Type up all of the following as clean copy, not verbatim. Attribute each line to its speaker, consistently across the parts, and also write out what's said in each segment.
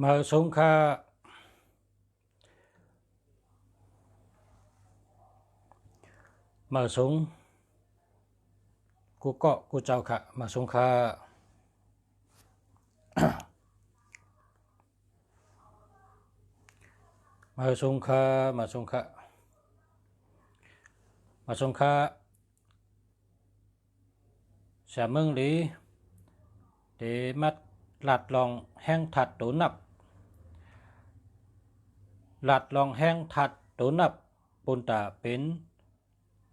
Speaker 1: มาสงค่ามาสงกูเกาะกูเจ้าค่ะมาสงค่ามาสงค่ามาสงค่ามาสงค่าเสียเมืองหลีเดมัดหลัดลองแห้งถัดตูนับหลัดลองแห้งถัดตูนับปุนตาเป็น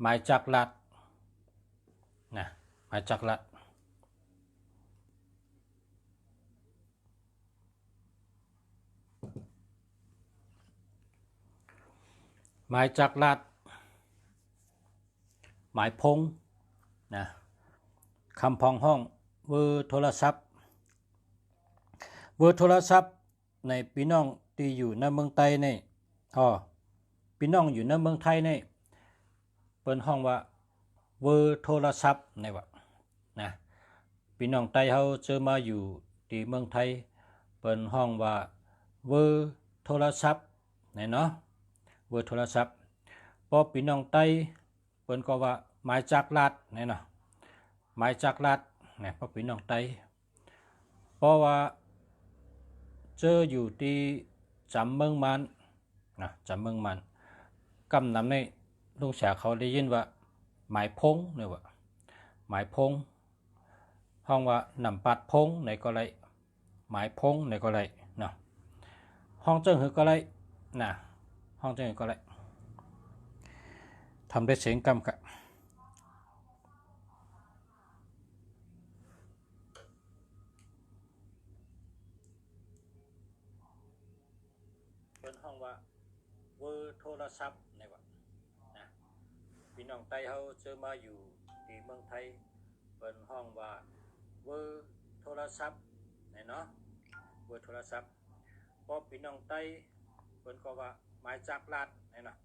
Speaker 1: หมายจักหลัดนะหมายจักหลัดหมายจักหลัดหมายพงนะคำพองห้องเวอร์โทรศัพท์เวอร์โทรศัพท์ในพี่น้องที่อยู่ในเมืองไทยนี่พี่น้องอยู่ในเมืองไทยนี่เปิ้นห้องว่าเวอร์โทรศัพท์นี่ว่านะพี่น้องไทยเฮาเจอมาอยู่ที่เมืองไทยเปิ้นห้องว่าเวอร์โทรศัพท์นี่เนาะเวอร์โทรศัพท์พอพี่น้องไทยเปิ้นก็ว่าหมายจักรัดนี่เนาะหมายจักรัดเนี่ยพอพี่น้องไทยเพราะว่าเจออยู่ที่จำเมืองมันนะจำเมืองมันกำนำในลุงเสียเขาได้ยินว่าหมายพงเนี่ยว่าหมายพงห้องว่านำปัดพงในก็ไรหมายพงในก็ไรเนาะห้องเจิ้งหือก็ไรนะห้องเจิ้งหือก็ไรทำได้เสียงกำกะเป็นห้องว่าเวอร์โทรศัพท์ในว่านะพี่น้องไทยเขาเจอมาอยู่ที่เมืองไทยเป็นห้องว่าเวอร์โทรศัพท์เนาะเวอร์โทรศัพท์พอพี่น้องไทยเป็นก็ว่าหมายจักรัดเนาะ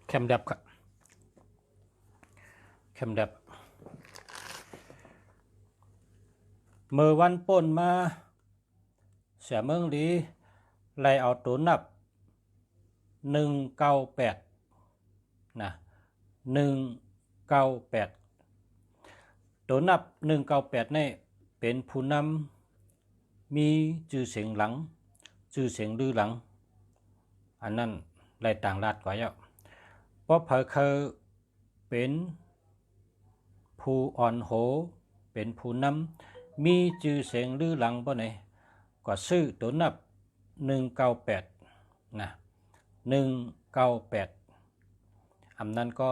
Speaker 1: แคมดับครับแคมดับเมื่อวันป่นมาเสียเมืองดีไล่เอาตัวนับ198นะ198ตัวนับ198นี่เป็นผู้นำมีชื่อเสียงหลังชื่อเสียงลือหลังอันนั้นไล่ต่างรัฐกว่าเยอะเพราะเผอเคยเป็นผู้อ่อนโหเป็นผู้นำมีชื่อเสียงลือหลังบ่ไหนก็ซื้อตัวนับ198นะ198อันนั้นก็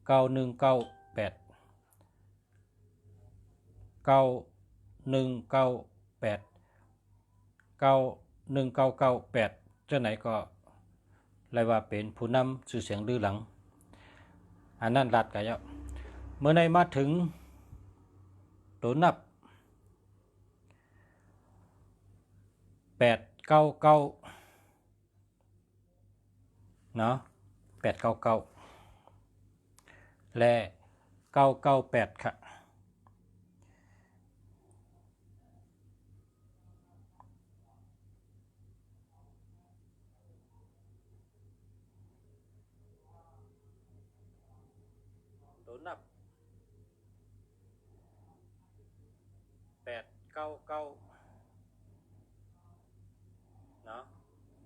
Speaker 1: 9198 9198เจ้าไหนก็เรียกว่าเป็นผู้นำชื่อเสียงลือหลังอันนั้นรัดกันเยอะเมื่อในมาถึงตัวนับ899เนาะ899และ998ค่ะตัวนับ899เนาะ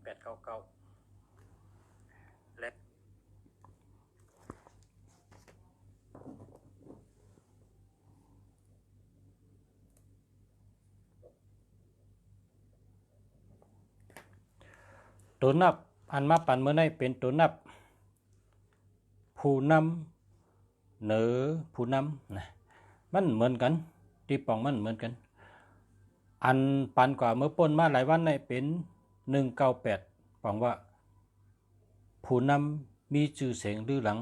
Speaker 1: 899และตัวนับอันมาปันเมื่อในเป็นตัวนับผู้นำเหนือผู้นำนะมันเหมือนกันที่ปองมันเหมือนกันอันปันกว่าเมื่อป่นมาหลายวันในเป็น198ปองว่าผู้นำมีชื่อเสียงลือหลัง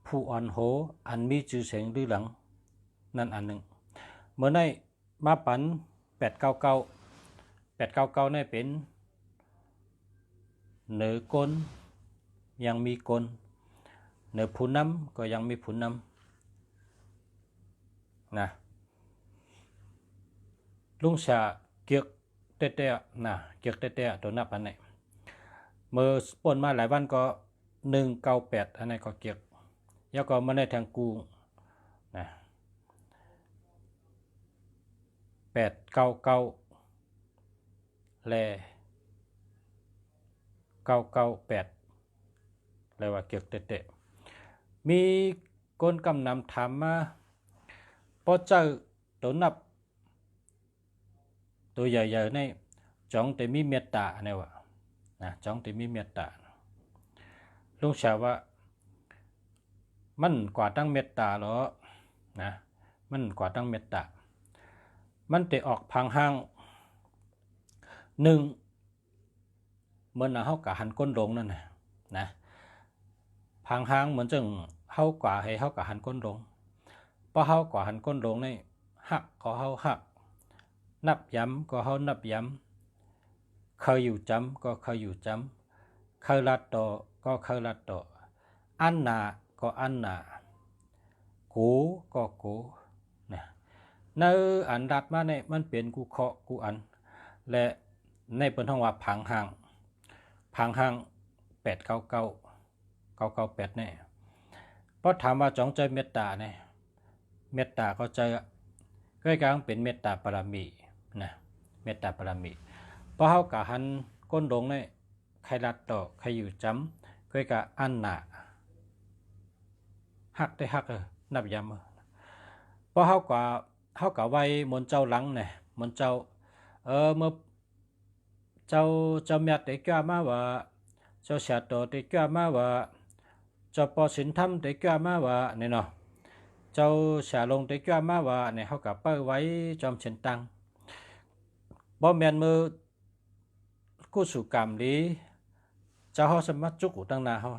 Speaker 1: ผู้อ่อนโหอันมีชื่อเสียงลือหลังนั่นอันหนึ่งเมื่อในมาปัน899นี่เป็นเหนือกลยังมีกลเหนือผู้นำก็ยังมีผู้นำนะลุงชาเกียก เตะๆนะเกียกเตะๆตัวนับอันไหนเมื่อปนมาหลายวันก็198อันไหนก็เกียกแล้วก็มาในทางกูนะ899แล998เลยว่าเกียกเตะๆมีคนกำนำถามมาพอเจอตัวนับตัวใหญ่ๆในจ้องแต่มีเมตตาเนี่ยว่ะนะจ้องแต่มีเมตตาลุงชาว่ามันกว่าตั้งเมตตาหรอนะมันกว่าตั้งเมตตามันจะออกพังห้าง1เหมือนเฮากะหันก้นลงนั่นนะพังห้างเหมือนจังเฮากว่าให้เฮากะหันก้นลงพอเฮากว่าหันก้นลงนี่หักก็เฮาหักนับย้ำก็เฮานับย้ำเคยอยู่จำก็เคยอยู่จำเคยลัดต่อก็เคยลัดต่ออันหนาก็อันหนากูก็กูนะในอันรัดมาเนี่ยมันเป็นกูเคาะกูอันและในเป็นห้องว่าพังห่าง899เนี่ยเพราะถามว่าจองใจเมตตาเนี่ยเมตตาก็ใจใกล้กลางเป็นเมตตาปรามีนะเมตตาปรามีเพราะเฮากะหันก้นลงเนี่ยใครรัดต่อใครอยู่จำใกล้กะอันหนาหักได้หักนับย้ำเพราะเฮากะไว้มนเจ้าหลังเนี่ยมนเจ้าเมื่อเจ้าเมียได้กล้ามาว่าเจ้าเสียตัวได้กล้ามาว่าเจ้าปอสินทำได้กล้ามาว่าเนี่ยเนาะเจ้าเสียลงได้กล้ามาว่าเนี่ยเขากับเปิ้ลไว้จอมเฉินตังบ่แม่นมือกู้สู่กรรมดีเจ้าเขาสมัครจุกตั้งนาเขา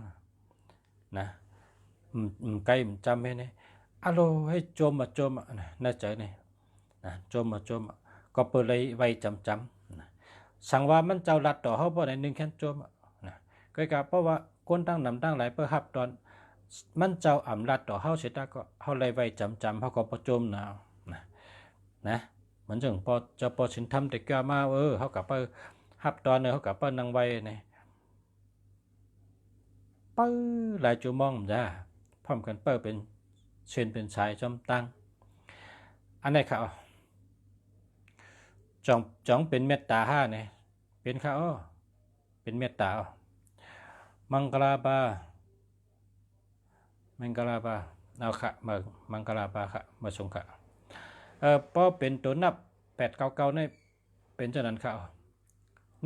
Speaker 1: นะไกลจำให้เนี่ยอารมณ์ให้โจมน่าใจเนี่ยนะโจมก็เปิดเลยไว้จำสั่งว่ามันเจ้าลัดต่อเขาบ่ได้1แค่โจมนะก็กะเพราะว่าคนตั้งนำตั้งหลายเพื่อฮับตอนมันเจ้าอำลัดต่อเฮาเสร็จแล้วก็เฮาเลยไว้จำเฮาก็บ่โจมนะเหมือนจังพอเจ้าพอสินทำแต่กล้ามาเฮาก็ไปฮับตอนเฮาก็ไปนั่งไว้นี่ปื้อหลายชั่วโมงจ้าพร้อมกันเปิ้เป็นเช่นเป็นสายจอมตั้งอันไหนครับจ้องเป็นเมตตา5เนี่ยเป็นค่ะเป็นเมตตามังกลาบาเอาค่ะมังกลาบาค่ะมาชงค่ะพอเป็นตัวนับ899นี่เป็นเจ้านั้นค่ะ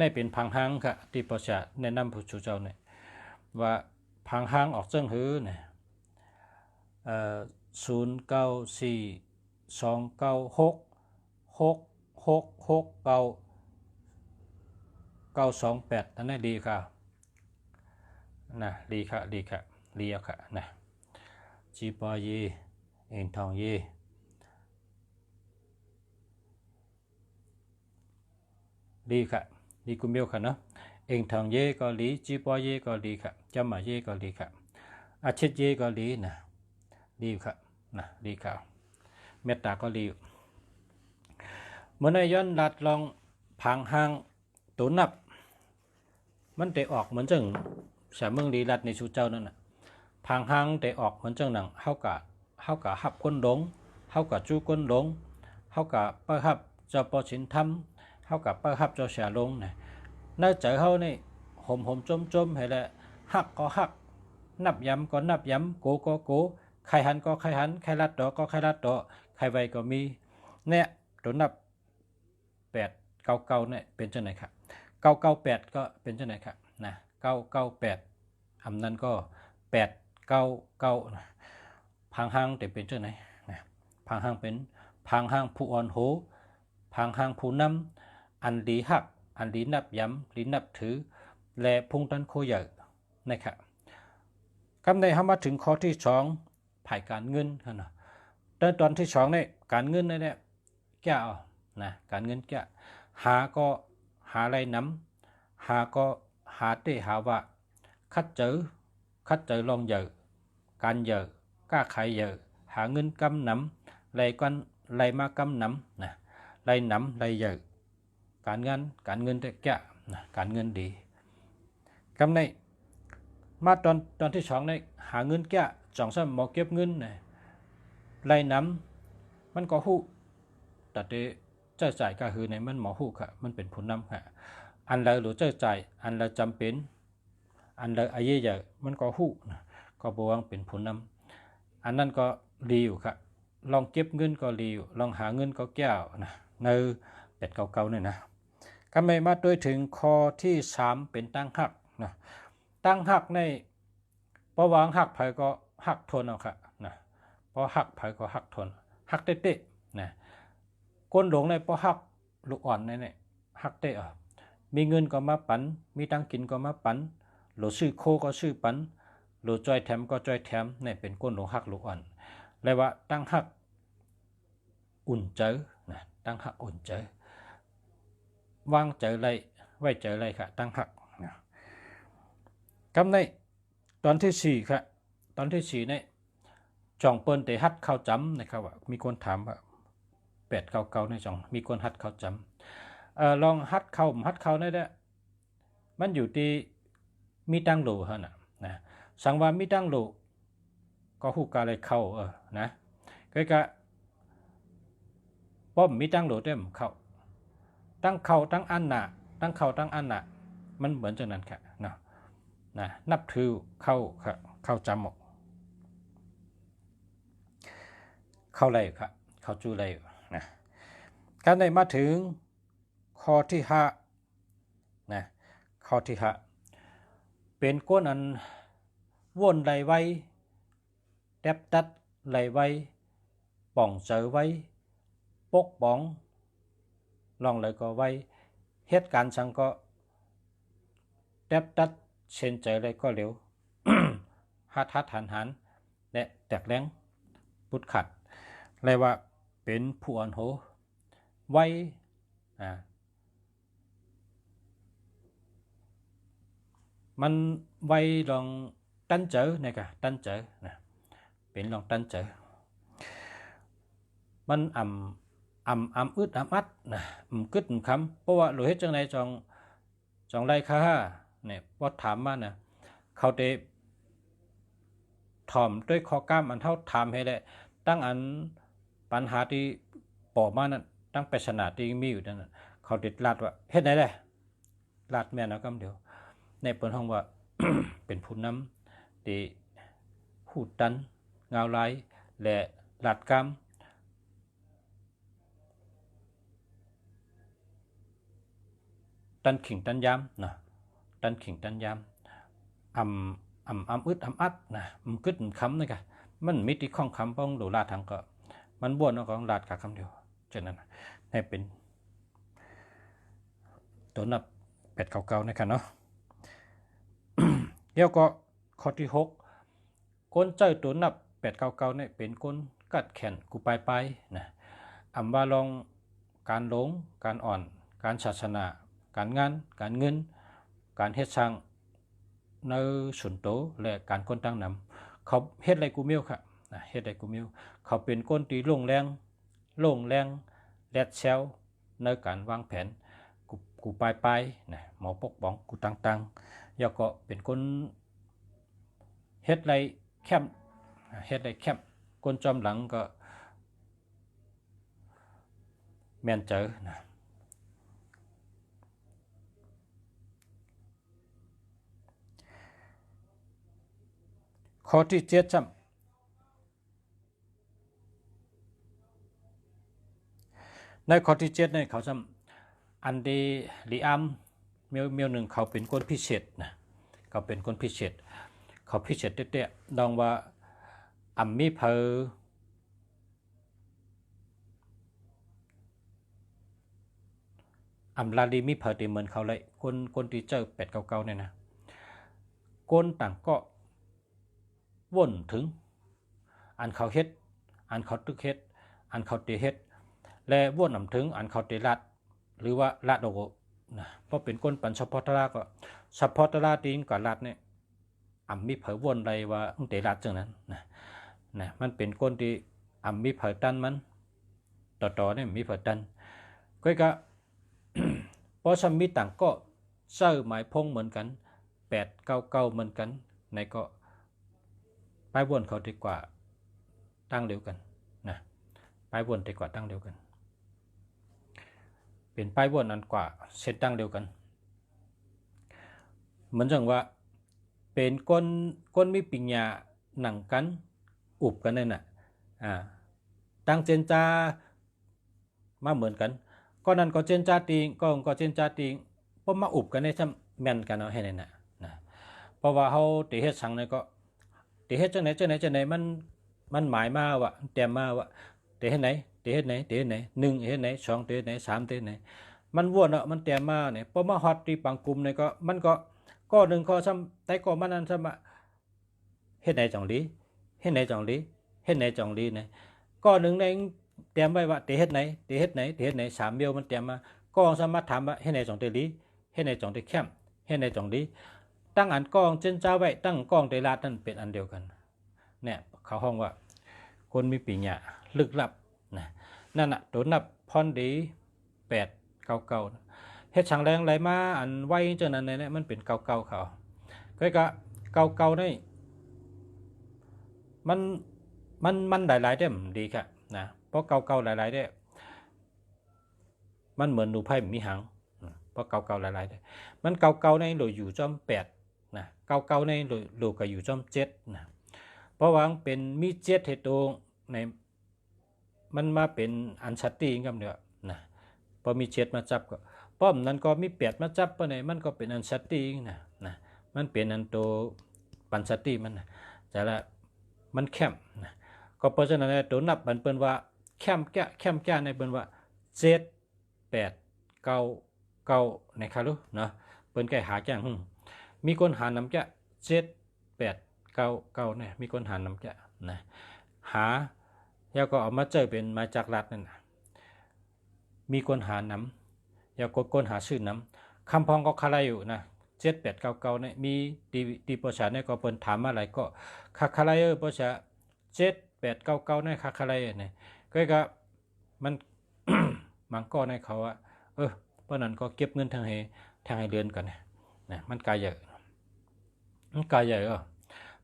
Speaker 1: นี่เป็นพังหางค่ะที่ประชาแนะนำผู้ชูเจ้าเนี่ยว่าพังหางออกเจิ้งหือเนี่ย094296666928อันนี้ดีค่ะนะดีค่ะเลียค่ะนะจีปอเยเอ็นทองเยดีค่ะดีกุมเบลค่ะเนาะเอ็งทองเยก็ลีจีปอเยก็ลีค่ะจำมาเยก็ลีค่ะอาชิตเยก็ลีนะดีค่ะนะดีค่ะเมตตาก็ลีเมื่อในย้อนลัดลองพังหางตัวนับมันได้ออกเหมือนจังสาเมืองลีลัดในชูเจ้านั่นน่ะพังหางได้ออกเหมือนจังหนังเฮากะหับก้นหลงเฮากะจู้ก้นหลงเฮากะเปิ้ลหับเจ้าปอชินทำเฮากะเปิ้ลหับเจ้าเสียลงน่ะน่าใจเฮานี่ห่มจมให้แหละหักก็หักนับย้ำก็นับย้ำโกก็โกใครหันก็ใครหันใครลัดดอกก็ใครลัดดอกใครไวก็มีเนี่ยตัวนับ899เนี่ยเป็นจังไหนครับ998ก็เป็นจังไหนครับนะ998อำนั้นก็899นะพังหางแต่เป็นจังไหนนะพังหางเป็นพังหางผู้อ่อนโหพังหางผู้นำอันดีหักอันดีนับย้ำดีนับถือและพุงตันโคใหญ่นะครับคำในเข้ามาถึงข้อที่2ภายการเงินนะตอนที่2เนี่ยการเงินเนี่ยแก้นะการเงินแก้หาก็หาอะไรน้ำหาก็หาเตหาว่าคัดเจอลองเยอะการเยอะก้าขายเยอะหาเงินกำน้ำไรมากำน้ำนะไรน้ำไรเยอะ การงานการเงินแต่แก่นะการเงินดีกำในมาตอนที่สองในหาเงินแก่จ่องซ้ำหมอเก็บเงินนะไล่น้ำมันก็หู้แต่เจ้าจ่ายก็คือในมันหมอหู้ค่ะมันเป็นผลนำค่ะอันใดหรือเจ้าจ่ายอันใดจำเป็นอันใดอายุใหญ่มันก็หู้นะก็บอกว่าเป็นผลนำอันนั้นก็ดีอยู่ค่ะลองเก็บเงินก็ดีอยู่ลองหาเงินก็แก้วนะในเป็ดเก่าๆเนี่ยนะก็ไม่มาด้วยถึงข้อที่3เป็นตั้งหักนะตั้งหักในเพราะวางหักไผก็หักทนเอาค่ะนะเพราะหักไผก็หักทนหักเตะๆนะก้นหลงในเพราะหักลูกอ่อนเนี่ยหักเตะมีเงินก็มาปันมีตังกินก็มาปันหรือซื้อโคก็ซื้อปันหรือจอยแถมก็จอยแถมเนี่ยเป็นก้นหลงหักลูกอ่อนเลยว่าตั้งหักอุ่นเจอนะตั้งหักอุ่นเจอวางเจอไรไว้เจอไรค่ะตั้งหักนะกำในตอนที่4ค่ะตอนที่4เนี่ยจ่องเปิ้นเตฮัดเข้าจำนะครับว่ามีคนถามว่า899ในจ่องมีคนฮัดเข้าจำลองฮัดเข้าได้เด้อมันอยู่ที่มีตั้งโหลฮะนะสังว่ามีตั้งโหลก็ฮู้กาเลยเข้านะก็ป้อมมีตั้งโหลเต็มเข้าตั้งเข้าตั้งอันน่ะตั้งเข้าตั้งอันน่ะมันเหมือนจังนั้นค่ะนะนับถือเข้าจำหมกเข้าไรครับเข้าจูไรนะการได้มาถึงข้อที่5นะข้อที่5เป็นก้นอันว่นไหลไว้แดบตัดไหลไว้ป่องเจอไว้ปกป้องลองเลยก็ไว้เหตุการณ์สังก็แดบตัดเช่นใจเลยก็เร็ว หัดหันและแตกแรงปุดขัดเลยว่าเป็นผู้อ่อนโหไว้มันไว้ลองตั้นเจอเนี่ยค่ะตั้นเจอนะเป็นลองตั้นเจอมันอึดอัดนะกึดคำเพราะว่าหรือเฮ็ดจังไดจองไรค่ะเนี่ยพอถามมานะเขาเตถ่อมด้วยข้อกล้ามอันเท่าถามให้ได้ตั้งอันปัญหาที่ปอมานั้นตั้งปริศนาที่มีอยู่นั่นเขาติดลาดว่าเฮ็ดไหนได้ลาดแม่นเอากำเดียวในเปิ้นห้องว่า เป็นผู้นำที่หูดันเงาลายและลาดกล้ามตันขิงตันยามนะตันขิงตันยามอึดอัดนะมันกึดคำนี่ค่ะมันมิติของคำป้องหลูลาทางก็มันบ้วนเอาของลาดกับคำเดียวฉะนั้นให้เป็นตัวนับ899นะครับเนาะ แล้วก็ข้อที่6ก้นเจ้าตัวนับ899เนี่ยเป็นก้นกัดแขนกูไปนะว่าลองการหลงการอ่อนการศาสนาการงานการเงินการเฮ็ดสร้างในส่วนโตและการก้นตั้งนำเขาเฮ็ดอะไรกูเมียวค่ะเฮ็ดอะไรกูเมียวเขาเป็นก้นตีลงแรงแรดเซลในการวางแผนกูไปนะหมอปกป้องกูตั้งแล้วก็เป็นคนเฮ็ดไรแคมก้นจอมหลังก็แม่นเจอนะข้อที่7ซ้ำในข้อที่7เนี่ยเขาซ้ำอันเดลีอัมเมียวหนึ่งเขาเป็นคนพิเศษนะเขาเป็นคนพิเศษเขาพิเศษเตะๆดองว่ามีเพอลาดีมีเพอตีเหมือนเขาเลยคนที่เจอ899เนี่ยนะคนต่างก็วนถึงอันเขาเฮ็ดอันเขาตึกเฮ็ดอันเขาตีเฮ็ดและวนนำถึงอันเขาตีลัดหรือว่าละโดนะเพราะเป็นคนปันเฉพาะตลาก็เฉพาะตลาตีนกับลัดเนี่ยมีเผยวนใดว่าเตลัดจังนั้นนะมันเป็นคนที่มีเผยตันมันต่อเนี่ยมีเผยตันก็ ราะซัมมีต่างก็เสื้อหมายพงเหมือนกัน899เหมือนกันในก็ป้ายวนเขาดีกว่าตั้งเดียวกันนะป้ายวนดีกว่าตั้งเดียวกันเป็นป้ายวนอันกว่าเส้นตั้งเดียวกันเหมือนจังว่าเป็นก้นมีปิญญาหนังกันอุบกันนั่นน่ะตั้งเจนจามาเหมือนกันก็นั่นก็เจนจาติงก็เจนจาติงพอมาอุบกันได้ซ้ำแม่นกันเอาให้นั่นน่ะนะเพราะว่าเฮาติเฮ็ดสังนี่ก็ติเฮ็ดจังไหนมันหมายมาว่าแต้มมาว่าติเฮ็ดไหน1เฮ็ดไหน2เฮ็ดไหน3เฮ็ดไหนมันวนมันแต้มมาเนี่ยพอมาฮอดที่ปังกลุ่มนี่ก็มันก็หนึ่งข้อซ้ำแต่ก็มันนั้นซ้ำเฮ็ดไหนจ่องลีเฮ็ดไหนจ่องลีเนี่ยก็หนึ่งในเตรียมไว้ว่าเฮ็ดไหน3เดียวมันเตรียมมาก็สามารถถามว่าเฮ็ดไหนจ่องเตลีเฮ็ดไหนจ่องเตแคมเฮ็ดไหนจ่องลีตั้งอันกองเจนจ้าไว้ตั้งกองเตลาดนั่นเป็นอันเดียวกันเนี่ยเขาห้องว่าคนมีปิญญาลึกลับนะนั่นน่ะตัวนับพรดี899เฮ็ดช่างแรงไหลมาอันไว้จังนั้นเนี่ยมันเป็น99เขาก็99นี่มันหลายๆได้ดีค่ะนะเพราะ99หลายๆได้มันเหมือนหนูไพ่มีหางเพราะ99หลายๆได้มัน99ในโหลอยู่จอม8นะ99ในโหลก็อยู่จอม7นะเพราะว่าเป็นมี7เฮ็ดตรงในมันมาเป็นอันชัตตี้กับเด้อนะพอมี7มาจับก็ป้อมนั้นก็มี8มาจับปะไหนมันก็เป็นอันชัตตี้นะมันเป็นอันโตปันชัตตี้มันนะแต่ละมันแคมนะก็เพราะฉะนั้นตัวนับมันเปิ้นว่าแคมแก้ในเปิ้นว่า7 8 9ในคารุเนาะเปิ้นแก้หาแจ้งมีคนหานำจะ7 8 9เนี่ยมีคนหานำจะนะหาแล้วก็เอามาเจอเป็นมาจากรัฐนั่นน่ะมีคนหานำแล้วก็คนหาชื่อนำคำพองก็คาราอยู่นะ7899เนี่ยมีดีประชาเนี่ยก็เปิ้นถามมาหลายก็คาราประชา7899เนี่ยคาราเนี่ยก็มัน มันก็ในเขาว่าเพราะนั้นก็เก็บเงินทางให้เดือนกันนะมันกายใหญ่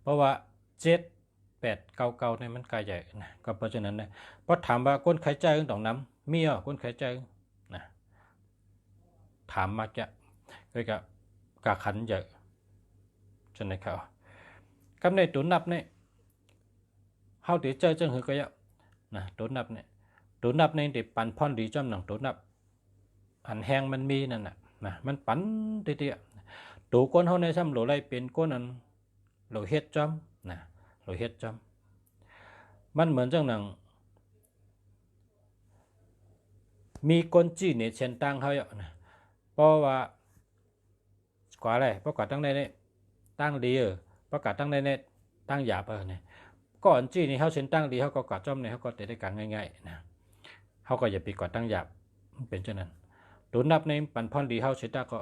Speaker 1: เพราะว่า7899เนี่ยมันกายใหญ่นะก็เพราะฉะนั้นนะพอถามว่าคนไข้ใจต้องนำมีคนไข้ใจนะถามมาจะก็กะขันใหญ่จนในเขากำในตัวนับเนี่ยเฮาติเจอจังหือก็ยะนะตัวนับในติปันพรดีจอมหนังตัวนับอันแห้งมันมีนั่นน่ะนะมันปันเตี้ยๆตัวก้นเฮาในซ้ำโหลไรเป็นก้นอันโหลเฮ็ดจอมนะโหลเฮ็ดจอมมันเหมือนจังหนังมีก้นจี้เนี่ยเช่นตั้งเฮาอ่ะนะเพราะว่ากว่าอะไรเพราะกว่าตั้งในเนี่ยตั้งดีประกาศตั้งในเนี่ยตั้งหยาบเนี่ยก่อนจี้นี่เฮาเช่นตั้งดีเฮาก็กอดจอมเนี่ยเฮาก็ได้การง่ายๆนะเฮาก็อย่าไปกอดตั้งหยาบเป็นเช่นนั้นตัวนับในปันพรดีเฮาเสร็จแล้วก็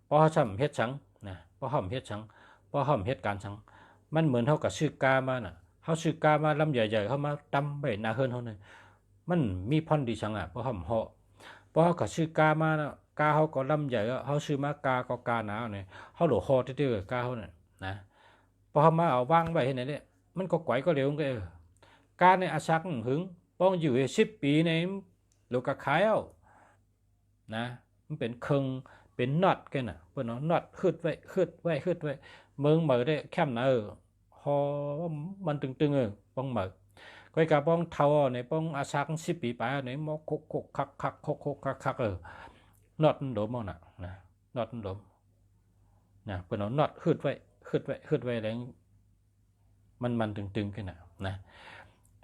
Speaker 1: พอเฮาทำเฮ็ดชังนะพอเฮาเฮ็ดชังพอเฮาเฮ็ดการชังมันเหมือนเฮากับชื่อกามาน่ะเฮาชื่อกามาลำใหญ่ๆเฮามาตำไว้หน้าเฮือนเฮานี่มันมีพรดีชังพอเฮาเหาะพอเฮากับชื่อกามาน่ะกาเฮาก็ลำใหญ่เฮาชื่อมากาก็กาหนาเนี่ยเฮาโหลฮอตื้อๆกาเฮาน่ะนะพอเฮามาเอาวางไว้เฮ็ดไหนเนี่ยมันก็ก๋วยก็เร็วก็กาในอาชักหึงป้องอยู่10 ปีในโลกขายเอานะมันเป็นเครื่องเป็นน็อตกันน่ะเปิ้นเนาะน็อตฮึดไว้เมืองเหมือได้แคมน่ะฮอมันตึงๆป้องเหมือก้อยกะป้องเท่าในป้องอาชัก10 ปีไปในมอกคกคักคักน็อตโดมน่ะนะน็อตโดมนะเปิ้นเนาะน็อตฮึดไว้แรงมันตึงๆกันน่ะนะ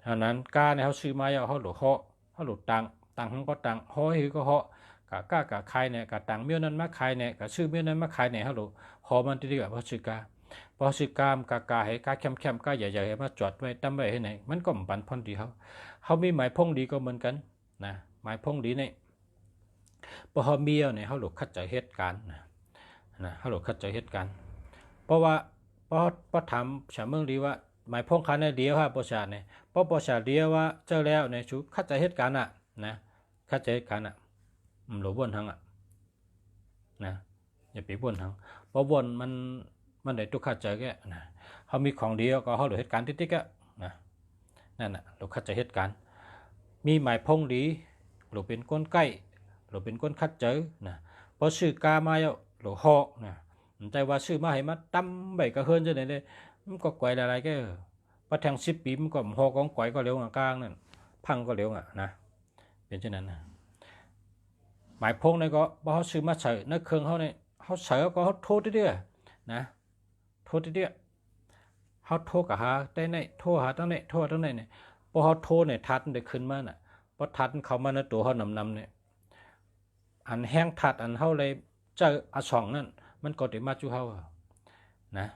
Speaker 1: ฉะนั้นกาเนี่ยเฮาซื้อมาเฮาโหลเหาะเฮาโหลตังหังก็ตังฮ้อยก็เหาะกะก้ากะคายเนี่ยกะตังเมียวนั้นมาคายเนี่ยกะชื่อเมียวนั้นมาคายเนี่ยเฮาโหลหอมันติๆเพราะชื่อกาพอชื่อกามกะให้กาเข้มๆกาใหญ่ๆให้มาจอดไว้ตั้มไว้ให้ไหนมันก็ปันพรดีเฮามีหมายพงดีก็เหมือนกันนะหมายพงดีนี่พอเฮามีเนี่ยเฮาโหลคัดใจเหตุการณ์นะเฮาโหลคัดใจเหตุการณ์เพราะว่าพอถามชาวเมืองดีว่าหมายพงคันเดียวว่าประชาเนี่ยเพราะประชาเดียวว่าเจ้าแล้วในชุคัดใจเหตุการณ์นะคัดใจเหตุการณ์โหลบ่นทั้ง นะอย่าไปบ่นทั้งเพราะบ่นมันได้ทุกข์ขัดใจแกนะเขามีของดีก็เขาเหลือเหตุการณ์ติ๊กๆอะนะนั่นน่ะลูกขัดใจเหตุการณ์มีหมายพงดีหรือเป็นก้นใกล้หรือเป็นก้นคัดเจอนะพอซื้อกามาแล้วหรือหอกนะแต่ว่าซื้อมาให้มาตั้มใบกระเฮินจะไหนเลยมันก็ไกวอะไรแกพอแทง10 ปีมันก็หอกของไกวก็เร็วกลางนั่นพังก็เร็วนะเป็นเช่นนั้นนะหมายพงเนี่ยก็พอเขาซื้อมาใส่ในเครื่องเขาเนี่ยเขาใส่ก็เขาโทษเรื่อยๆนะโทษเรื่อยๆเขาโทษกับหาได้ไหนโทษหาตั้งไหนโทษตั้งไหนเนี่ยพอเขาโทษเนี่ยทัดได้ขึ้นมาน่ะพอทัดเขามาในตัวเขานำเนี่ยอันแห้งทัดอันเขาเลยเจออสองนั่นมันก็ได้มาจูเขานะ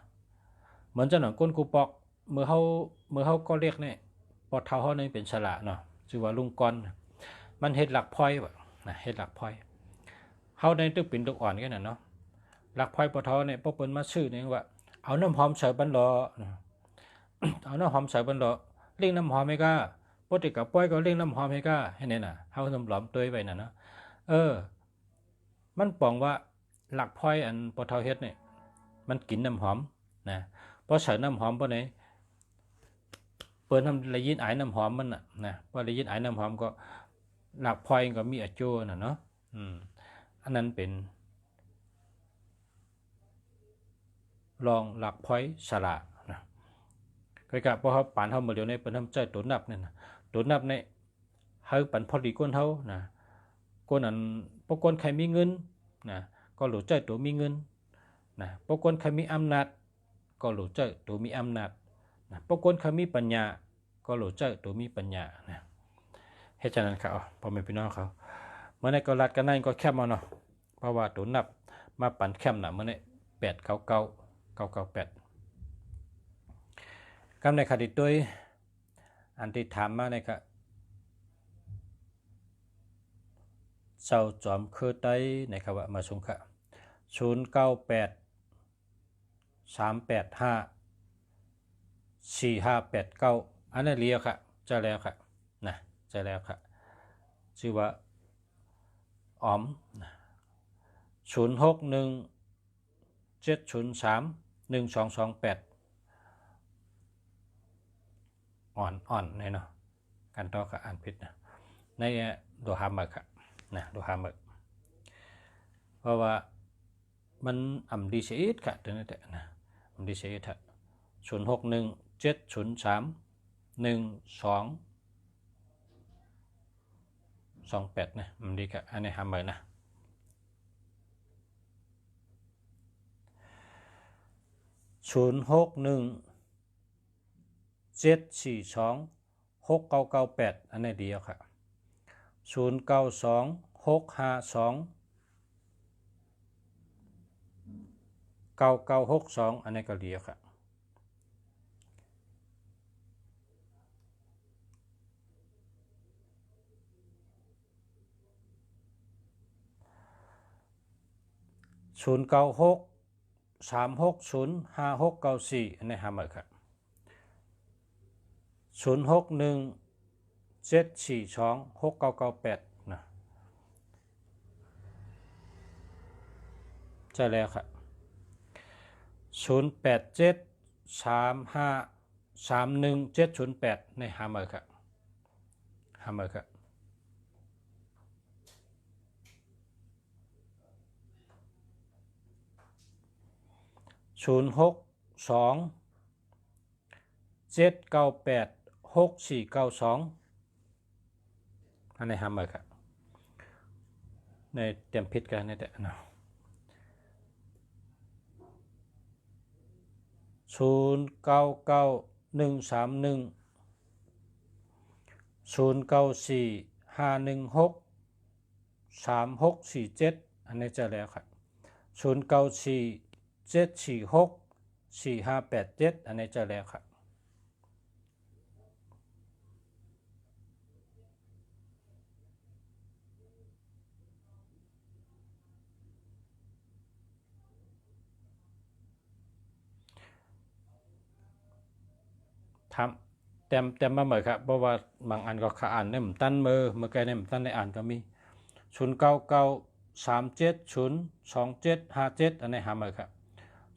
Speaker 1: เหมือนเจ้าหนังก้นกูปอกเมื่อเขาก็เรียกเนี่ยพอเท้าเขาเนี่ยเป็นฉลาเนาะชื่อว่าลุงกอนมันเฮ็ดหลักพลอยว่ะนะเฮ็ดหลักพลอยเขาในตึกปิ่นตึกอ่อนกันน่ะเนาะหลักพลอยปอทอเนี่ยพวกเปิ้นมาชื่อเนี่ยว่าเอาน้ำหอมใส่บันรอเอาน้ำหอมใส่บันรอเร่งน้ำหอมให้ก้าปกติกับป้อยก็เร่งน้ำหอมให้ก้าให้เนี่ยน่ะเขาน้ำหลอมตัวไปน่ะเนาะมันปองว่าหลักพลอยอันปอทอเฮ็ดเนี่ยมันกินน้ำหอมนะพอใส่น้ำหอมพอไหนเปิดทำระยินไอน้ำหอมมันน่ะนะพอระยินไอน้ำหอมก็หลักพลอยก็มีอโจน่ะเนาะอันนั้นเป็นลองหลักพลอยฉลาดนะก็กะพอเขาปานเขามาเดียวในเป็นทำใจตัวนับเนี่ยนะตัวนับในเขาปันพอดีก้นเขานะก้นอันพวกก้นใครมีเงินนะก็หลุดใจตัวมีเงินนะพวกก้นใครมีอำนาจก็หลุดใจตัวมีอำนาจนะพวกก้นใครมีปัญญาก็หลุดใจตัวมีปัญญานะเหตุฉะนั้นครับพอเป็นพี่น้องเขาเมื่อในก็รัดกันนั่นก็แคบมาเนาะเพราะว่าตัวนับมาปั่นแคบหนาเมื่อใน899 998กำในคดีตัวอันที่ถามมาในครับเจ้าจอมคือไตนะครับว่ามาชงค่ะ0983854589อันนั้นเรียกค่ะจะแล้วค่ะนะจะแล้วค่ะชื่อว่าอ๋อม0617031228อ่อนๆเนาะการต่อค่ะอ่านผิดนะในตัวหามาค่ะนะตัวหามาเพราะว่ามันอ่ำดีเสียค่ะตัวนี้แต่นะอ่ำดีเสียค่ะ0617031228นะมันดีค่ะอันนี้หามานะ0617426998อันนี้เดียวค่ะ0926529962อันนี้ก็เดียวค่ะ0963605694อันนี้หามาค่ะ0617426998นะใช่แล้วค่ะ0873531708ในหามาค่ะหามาค่ะ0627986492อันนี้หามาค่ะในเตรียมพิษกันนี่แหละเนาะ0991310945163647อันนี้จะแล้วครับ0947464587อันนี้จะแล้วครับทำเต็มมาเหมือนครับเพราะว่าบางอันก็ขาอ่านเนี่ยมันตั้นมือเมื่อกี้เนี่ยมันตั้นในอ่านก็มี09935316 09937025757อันนี้หาเมอครับ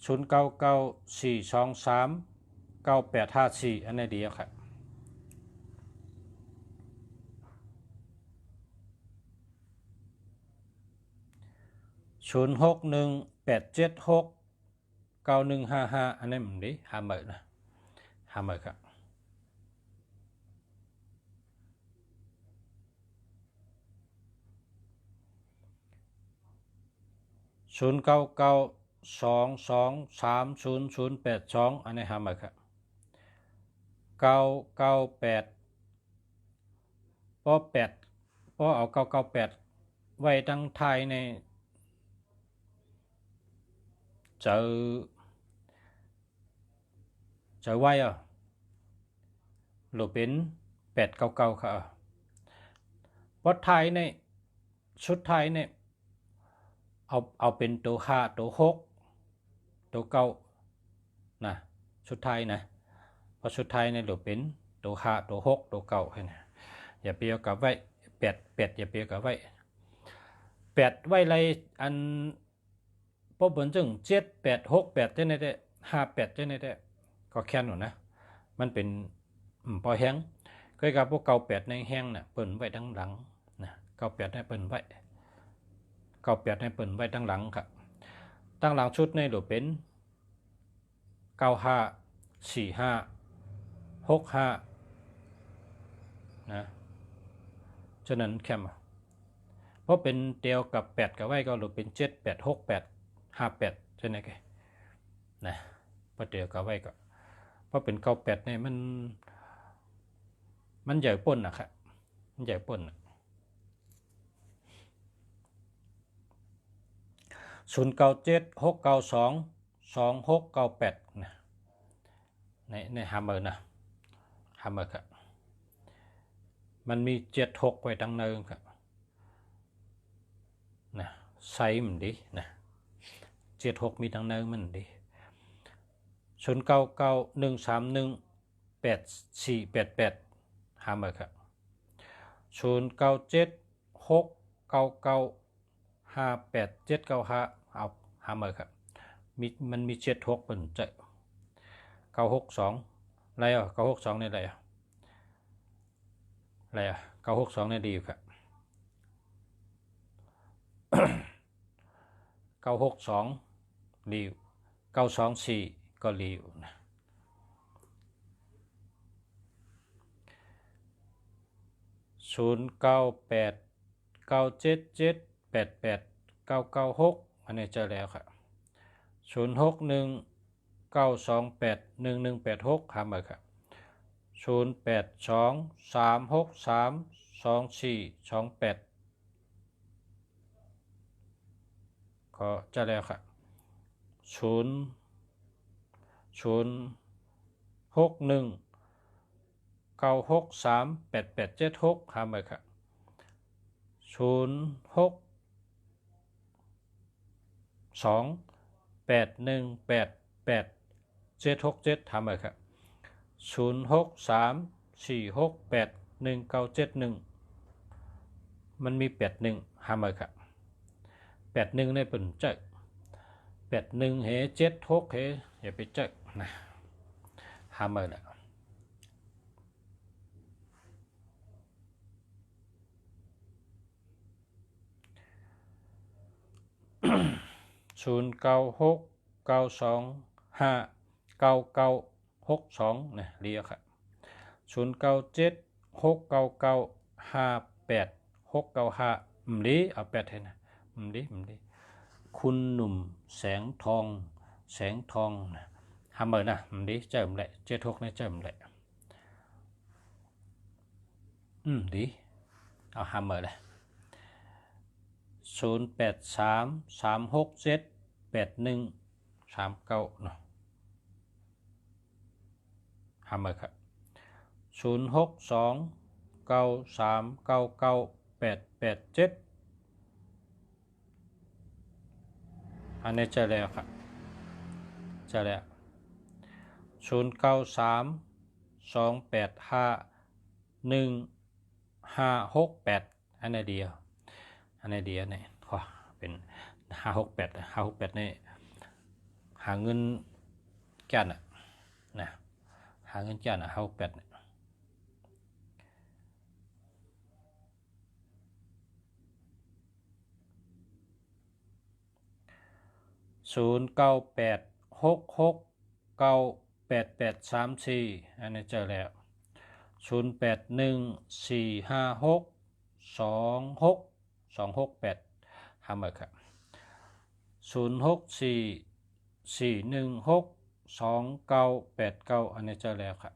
Speaker 1: 0994239854อันนี้ดีครับ0618769155อันนี้มันดีหาเมอนะหาเมอครับ0992230082อันนี้หาเมอครับ998ป้อเอา998ไว้ตั้งไทยในเจอไว้หรือเป็น899ครับเพราะไทยในชุดไทยเนี่ยเอาเป็นตัว5ตัว6ตัว9นะชุดไทยนะเพราะชุดไทยเนี่ยหรือเป็นตัว5ตัว6ตัว9ให้นะอย่าเปรียวกับไว้8อย่าเปรียวกับไว้8ไว้ไรอันพอเบิ่นจึง7 8 6 8จังได๋ได้58จังได๋ได้ก็แค่นนะมันเป็นพอแห้งก็กับพวก98ในแห้งน่ะเปิ้นไว้ดังหลังนะ98ให้เปิ้นไว้98ให้เปิ้นไว้ดังหลังครับตั้งหลังชุดในหรือเป็น95 45 65นะฉะนั้นแคมเพราะเป็นเดียวกับ8กับไว้ก็หรือเป็น7 8 6 8 58ใช่ไหมแกนะพอเดียวกับไว้ก็เพราะเป็น98เนี่ยมันใหญ่ป่นนะครับมันใหญ่ป่น0976922698นะในฮาร์เมอร์นะฮาร์เมอร์ครับมันมี76ไว้ตั้งเนินครับนะไซส์มันดีนะ76มีตั้งเนินมันดี0991318488ฮาร์เมอร์ครับ0976995875เอาฮาร์เมอร์ครับมันมี76เป็นใจ962อะไร962ในอะไร962ในดีครับ962รีว924ก็รีวนะ0989778896อันนี้เจอแล้วครับ0619281186หาเมอร์ครับ0823632428ก็จะแล้วครับ06196388876หาเมอร์ครับ0628188767หาเมอร์ครับ0634681971มันมี81หาเมอร์ครับ81ในเปิ่นเจอ81เฮ76เฮอย่าไปเจอนะหาเมอร์นะ0969259962นะเรียกครับ0976995865เอา8ให้นะคุณหนุ่มแสงทองนะฮาเมอร์นะเจิมแหละ76นะเจิมแหละดีเอาฮาเมอร์เลย0833678139เนาะฮาเมอร์ครับ0629399887อันนี้เจอแล้วครับเจอแล้ว0932851568อันนี้เดียวเนี่ยขอไป เป็น568นี่หาเงินแก่นนะหาเงินแก่น568เนี่ย0986698834อันนี้เจอแล้ว0814562668หาหมดครับ0644162989อันนี้เจอแล้วครับ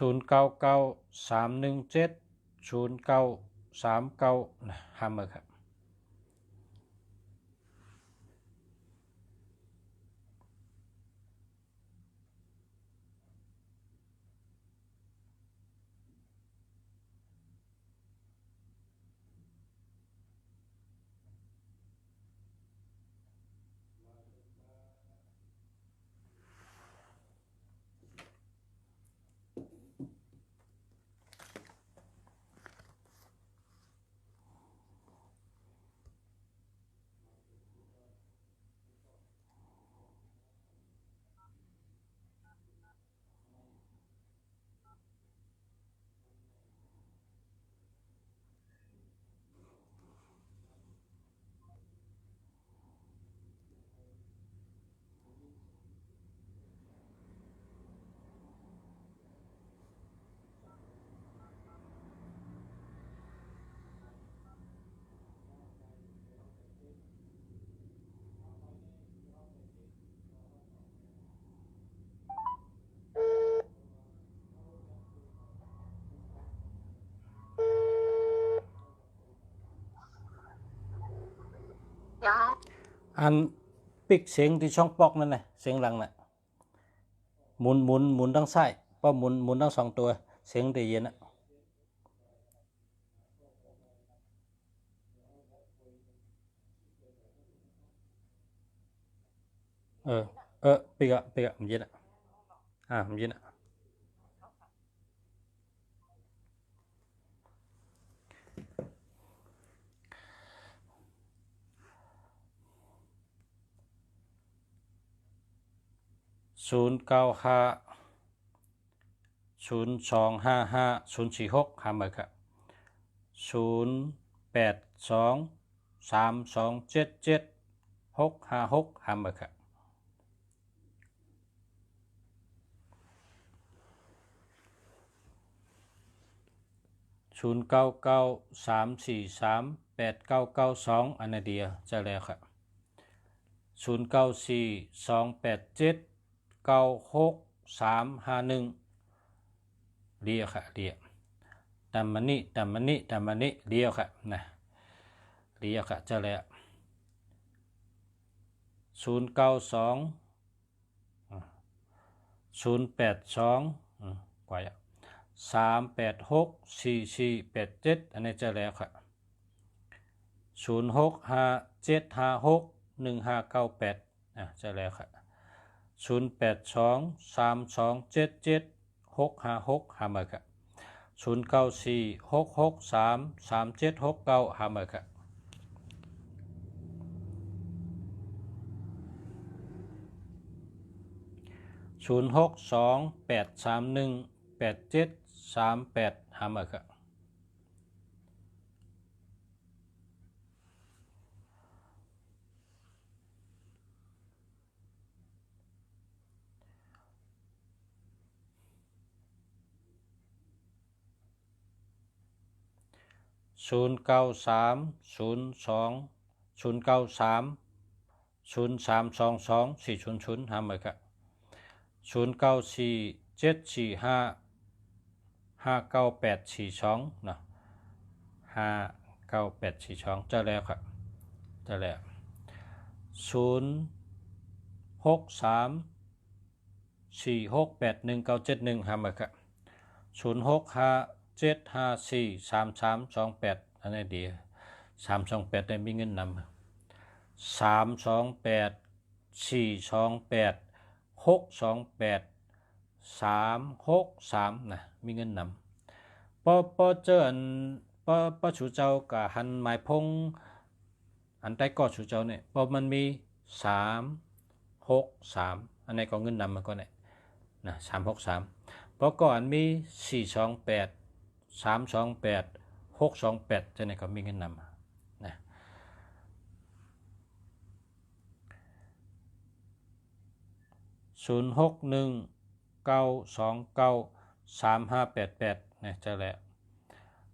Speaker 1: 0993170939ห้ามือครับอันปิกเสียงที่ช่องปอกนั่นนะเสียงหลังน่ะหมุนทั้งซ้ายเพราะหมุนทั้ง2ตัวเสียงได้ยินนะปิกมันยินนะมันยินนะ0950255046หามือครับ0823277656หามือครับ0993438992อันนี้เดียวจะแล้วครับ0942879651เดียวค่ะเดียวตามมันนี่เดียวค่ะนะเดียวค่ะจะแล้ว092082กว่า3864487อันนี้จะแล้วค่ะ0657561598จะแล้วค่ะ0823277656หามือครับ0946633769หามือครับ0628318738หามือครับ0930202400หามือครับ094745598842นะ598842เจอแล้วครับเจอแล้ว0634681971หามือครับ065756155988 328อันนี้ดี328ได้มีเงินนำ328 428 628 363นะมีเงินนำปอเจออันปอชูเจ้ากับหันหมายพงอันใต้กอดชูเจ้าเนี่ยพอมันมี363อันนี้ก็เงินนำมันก็เนี่ยนะ363พอก่อนมี428 328 628จะเนี่ยก็มีเงินนำนะ0619293588นะจะแล้ว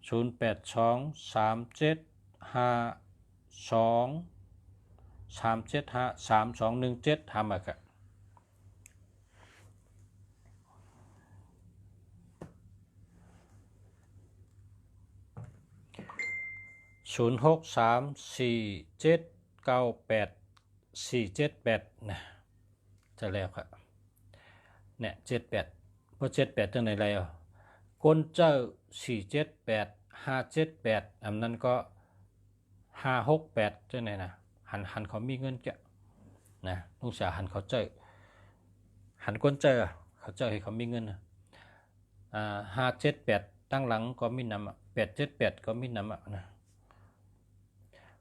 Speaker 1: 0823752317ทำอะครับ0634798478นะจะแล้วครับเนี่ย78เพราะ78จังไหนไรอ่ะก้นเจ้า478 578อันนั้นก็568จังไหนนะหันเขามีเงินจะนะลุงเสียหันเขาเจ้าหันก้นเจ้าเขาเจ้าให้เขามีเงินนะ578ตั้งหลังก็มีนำ878ก็มีนำนะ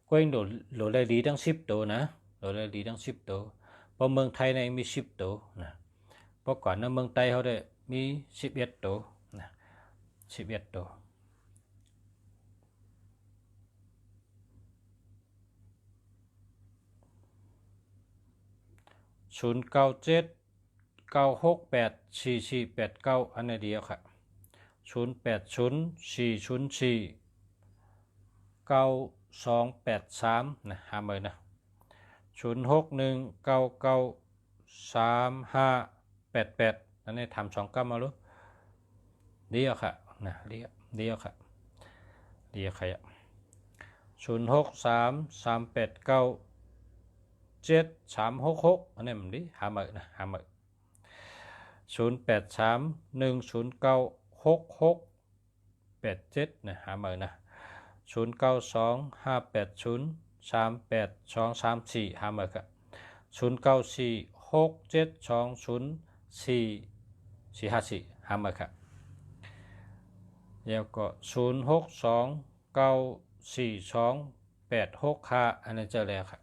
Speaker 1: ก็ยังโหลได้ดีทั้ง10ตัวนะโหลได้ดีทั้ง10ตัวเพราะเมืองไทยในมี10ตัวนะเพราะก่อนนะเมืองไทยเขาได้มี11ตัวนะ11ตัว0979684489อันนี้เดียวครับ0804049283นะหามือนะ0619935588อันนี้ทำ29มาลูกเดียวค่ะนะเดียวค่ะเดียวค่ะ0633897366อันนี้มันดีหามือนะหามือ0831096687นะหามือนะ092580382234หามือครับ0946720454หามือครับแล้วก็06294285อันนี้เจอแล้วครับ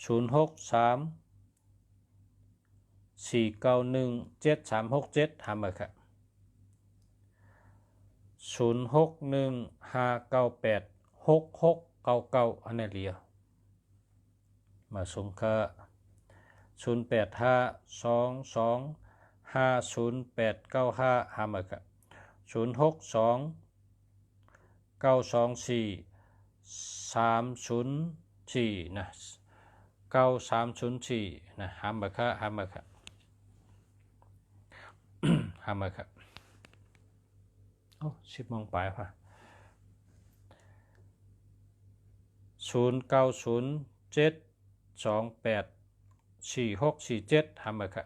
Speaker 1: 0634917367หามือครับ0615986699อันนี้เรียมาส่งค่ะ0852250895หามือครับ0629243004นะ9304นะหามือค่ะหามือค่ะหามือครับ10 โมงไปค่ะ0907284647หามือค่ะ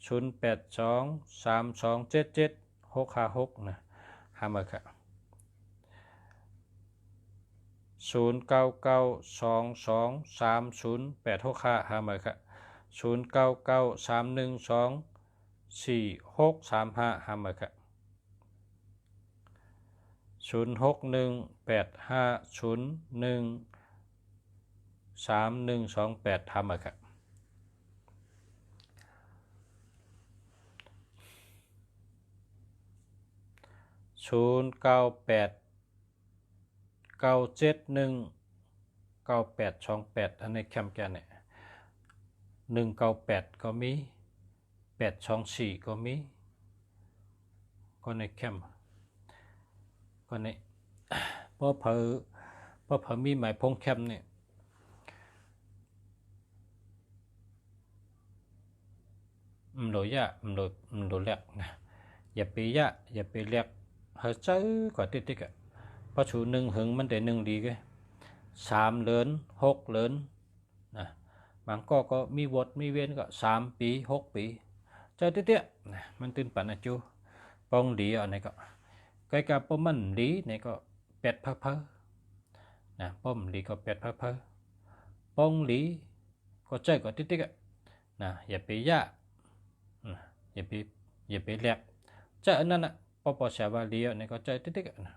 Speaker 1: 0823277656นะหามือค่ะ0992230865หามือค่ะ0993124635หามือค่ะ0618501328ทำมาครับ0989719828อันนี้แคมแกนเนี่ย198ก็มี824ก็มีก็ในแคมก็ในเพราะเผอมีหมายพงแคมเนี่ยโดยโดยแรกนะอย่าไปอย่าไปเรียกเฮ้ยเจ้ากว่าติดๆอ่ะเพราะชู1หึงมันได้1ดีก็3เหรียญ6เหรียญนะม บางก็มีวดมีเวียนก็3 ปี6 ปีเจอเตี้ยนะมันตื่นปันนะจูปองดีอ่ะนี่ก็ใกล้กับป้อมมันดีนี่ก็เป็ดเพอนะป้อมดีก็เป็ดเพอปองดีก็ใจก็ติ๊กนะอย่าไปยะอย่าไปแหลกใจอันนั้นน่ะปอชาวาลีอ่ะนี่ก็ใจติ๊กนะ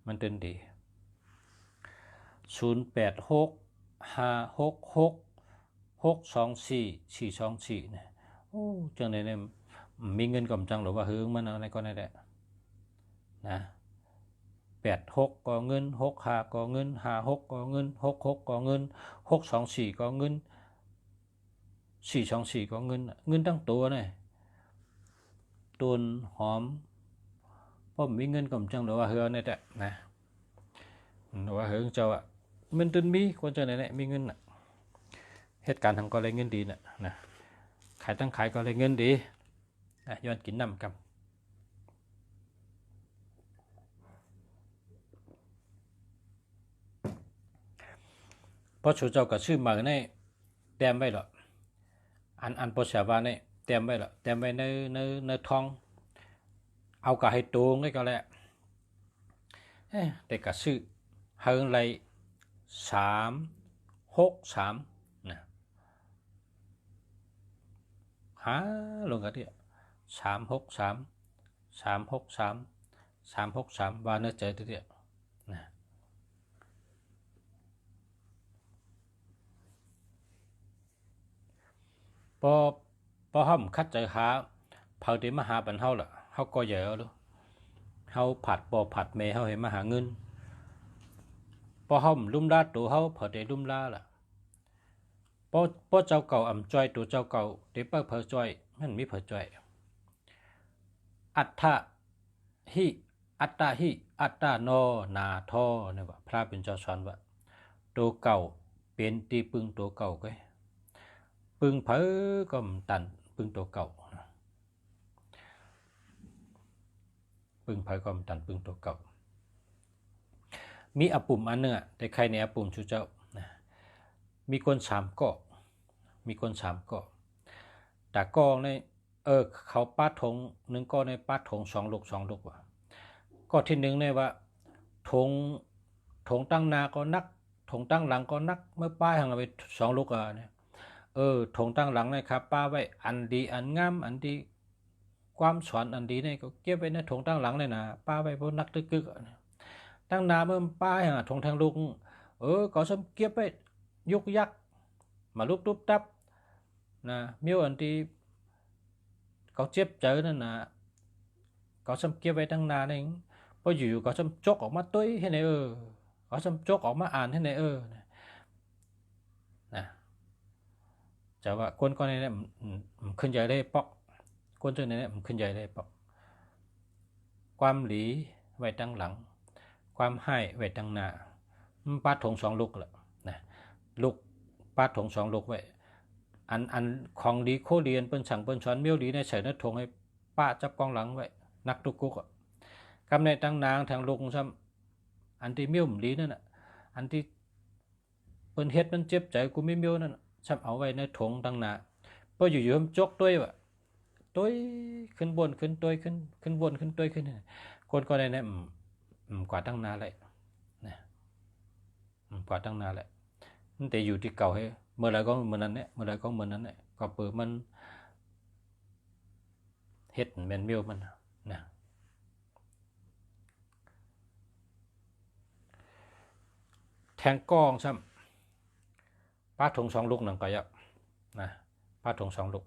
Speaker 1: มันตื่นดี0865666424เนี่ยโอ้จังได๋เนี่ยมีเงินกำจังหรือว่าหึงมันอะไรก็ได้แหละนะ86ก็เงิน65ก็เงิน56ก็เงิน66ก็เงิน624ก็เงิน424ก็เงินทั้งตัวเนี่ยตุนหอมพอมีเงินกำจังหรือว่าหึงเนี่ยแหละนะหรือว่าหึงเจ้าอ่ะมันตื่นมีคนจังได๋เนี่ยมีเงินน่ะเหตุการณ์ทางก็เลยเงินดีน่ะนะขายตั้งขายก็เลยเงินดีย้อนกินน้ำกับเพราะชูเจ้าก็ชื่อมาในแต้มไว้หรออันพอชาวาในแต้มไว้หรอแต้มไว้ในท้องเอากะให้ตูงก็แล้วแต่ก็ชื่อเฮิงไร363นะหาลงกันที่363ว่าเนื้อใจที่เดียวนะพอห้ามคัดใจหาเผาที่มาหาบันเฮาล่ะเฮาก็เยอะดูเฮาผัดปอผัดเมเฮาเห็นมาหาเงินพอห้ามลุ่มลาตัวเฮาเผาได้ลุ่มลาล่ะพอเจ้าเก่าอ่ำจ้อยตัวเจ้าเก่าเดี๋ยวเผาจ้อยมันมีเผาจ้อยอัตถะหิอัตตาหิอัตตาโนนาทอเนี่ยว่าพระเป็นเจ้าสอนว่าตัวเก่าเป็นตีปึงตัวเก่าก็ปึงเผอก็ตันปึงตัวเก่าปึงเผอก็ตันปึงตัวเก่ามีอปุ่มอันนึงอ่ะแต่ใครในอปุ่มชูเจ้ามีคน3 ก้อมีคน3 ก้อแต่ก้อในเขาป้าถง1 ก้อในป้าถง2 ลูกว่ะก้อที่1เนี่ยว่าถงตั้งนาก็นักถงตั้งหลังก็นักเมื่อป้าห่างไป2 ลูกเนี่ยถงตั้งหลังนะครับป้าไว้อันดีอันงามอันดีความสอนอันดีเนี่ยก็เก็บไว้ในถงตั้งหลังเลยนะป้าไว้พวกนักตึกตั้งนาเมื่อป้าห่างถงทางลูกก็สมเก็บไว้ยุกยักมาลุกตุ๊บตับนะมีอันที่เขาเจ็บเจอนั่นนะก็สมเก็บไว้ตั้งนาเนี่ยพออยู่ก็สมจกออกมาตุ้ยให้ไหนก็สมจกออกมาอ่านให้ไหนนะจะว่าคนก็เนี่ยขึ้นใจได้ปอกคนตัวนี้มันขึ้นใจได้ปอกความหลีไว้ตั้งหลังความให้ไว้ตั้งหน้าป้าถง2 ลูกแหละนะลูกป้าถง2 ลูกไว้อันของดีโคเรียนเปิ้นสั่งเปิ้นสอนเมียวดีในใส่ในถงให้ป้าจับกองหลังไว้นักตุกกุกกำในตั้งนางทางลูกซ้ำอันที่เมียวดีนั่นน่ะอันที่เปิ้นเฮ็ดมันเจ็บใจกูไม่เมียวนั่นซ้ำเอาไว้ในถงตั้งหน้าพออยู่ๆมันจกด้วยว่ะตัวขึ้นบนขึ้นตัวขึ้นบนขึ้นตัวขึ้นคนก็ได้เนี่ยกว่าตั้งนานเลยนะกว่าตั้งนานเลยแต่อยู่ที่เก่าให้เมื่อไรก็เมื่อนั้นเนี่ยเมื่อไรก็เมื่อนั้นเนี่ยก็เปิดมันเฮ็ดแมนเมียวมันนะแทงกองซ้ำป้าถง2 ลูกหนังก็เยอะนะป้าถง2 ลูก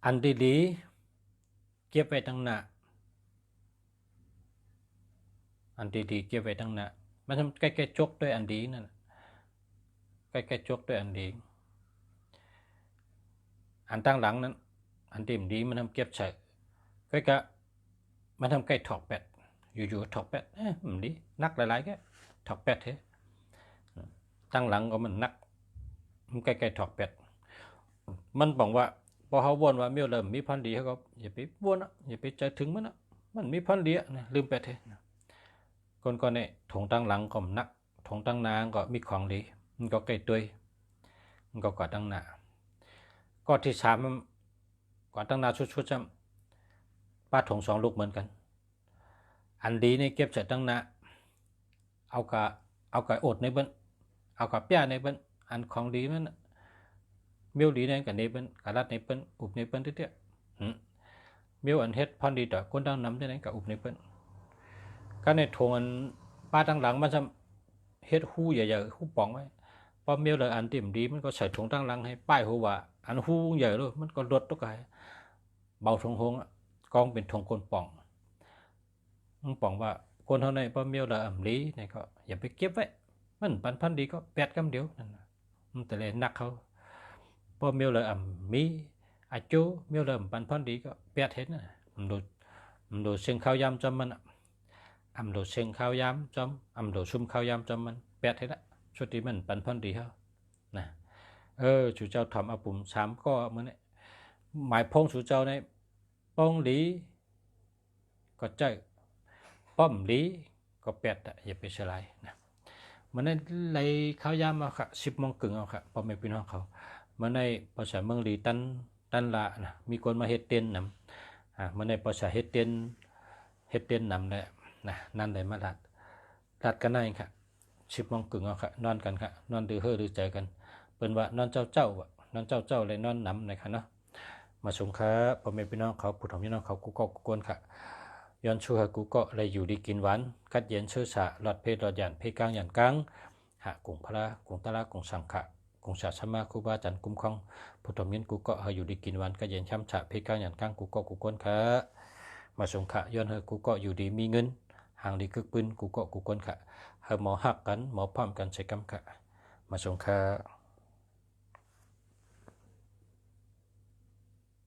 Speaker 1: อันดีๆเก็บไว้ตั้งหน้าอันดีๆเก็บไว้ตั้งหน้ามันทำใกล้ๆจกด้วยอันดีนั่นใกล้ๆจกด้วยอันดีอันตั้งหลังนั้นอันดีมันดีมันทำเก็บใส่ใกล้ๆมันทำใกล้ถอกแปดอยู่ๆถอกแปดมันดีนักหลายๆแค่ถอกแปดเท่ตั้งหลังก็มันนักมันใกล้ๆถอกแปดมันบอกว่าพอเขาวนว่าเมียวเริ่มมีพันดีเขาก็อย่าไปวนอย่าไปใจถึงมันมีพันดีนะลืมไปเถอะคนก็เนี่ยถงตั้งหลังก็นักถงตั้งนางก็มีของดี มันก็ใกล้ตัวมันก็กว่าตั้งหน้าก็ที่สามกว่าตั้งหน้าชุดๆจำป้าถง2 ลูกเหมือนกันอันดีนี่เก็บใส่ตั้งหน้าเอากะอดในเบิ้นเอากะเปียในเบิ้นอันของดีมันเมียวดีในกับในเบิ้นกะรัดในเบิ้นอุบในเบิ้นเตี้ยเมียวอันเฮ็ดพอนดีต่อคนดังนำได้ไหนกับอุบในเบิ้นก็ในทงอันป้าตั้งหลังมันจะเฮ็ดหูใหญ่ๆหูป่องไว้พอเมียวเลยอันติ่มดีมันก็ใส่ถุงตั้งหลังให้ป้ายหูว่าอันหูใหญ่เลยมันก็ลดตัวกายเบาทงหงกองเป็นทงคนป่องมันป่องว่าคนเท่านั้นพอเมียวเลยอ่ำลีนี่ก็อย่าไปเก็บไว้มันปันพันดีก็แปดกำเดียวนั่นมันแต่เลยนักเขาพอเมียวเลยอ่ำมีอาจูเมียวเลยปันพันดีก็แปดเห็นนะมันดูเชิงข้าวยำจำมันอำโดเชิงข้าวยำจำอำโดซุ่มข้าวยำจำมันแปดเห็นละชุดที่มันปันพันดีเขานะchủเจ้าทำเอาปุ่ม3ก็เหมือนหมายพงchủเจ้าในป้องหลีก็ใจป้อมหลีก็แปดอย่าไปเฉลยนะมันในไหลข้าวยามเอาค่ะ10 โมงครึ่งเอาค่ะพ่อแม่พี่น้องเขามันในภาษาเมืองหลีตันละนะมีคนมาเฮ็ดเต้นนำมันในภาษาเฮ็ดเต้นนำแหละนะนั่นเลยมาดัดกันได้ค่ะ10 โมงครึ่งเอาค่ะนอนกันค่ะนอนดื้อเฮ่อดื้อใจกันเปิ้นว่านอนเจ้านอนเจ้าเลยนอนนำนะคะเนาะมาสงค้าพ่อแม่พี่น้องเขาผู้ถมพี่น้องเขากูก็กวนค่ะย้อนชูหากูก็เลยอยู่ดีกินหวานกัดเย็นเชื้อสะหลอดเพศหลอดหยันเพศกลางหยันกลางหะกุงพระกุงตะละกุงสังขะกุงศาสมาครูบาอาจารย์คุ้มครองผู้ถมยินกูก็เฮาอยู่ดีกินหวานกัดเย็นช้ำฉะเพศกลางหยันกลางกูก็กูกวนค่ะมาสงค้าย้อนเฮากูก็อยู่ดีมีเงินห่างดีคึกปืนกูก็กูกวนค่ะเฮาหมอหักกันหมอพร้อมกันใช้กำค่ะมาสงค้า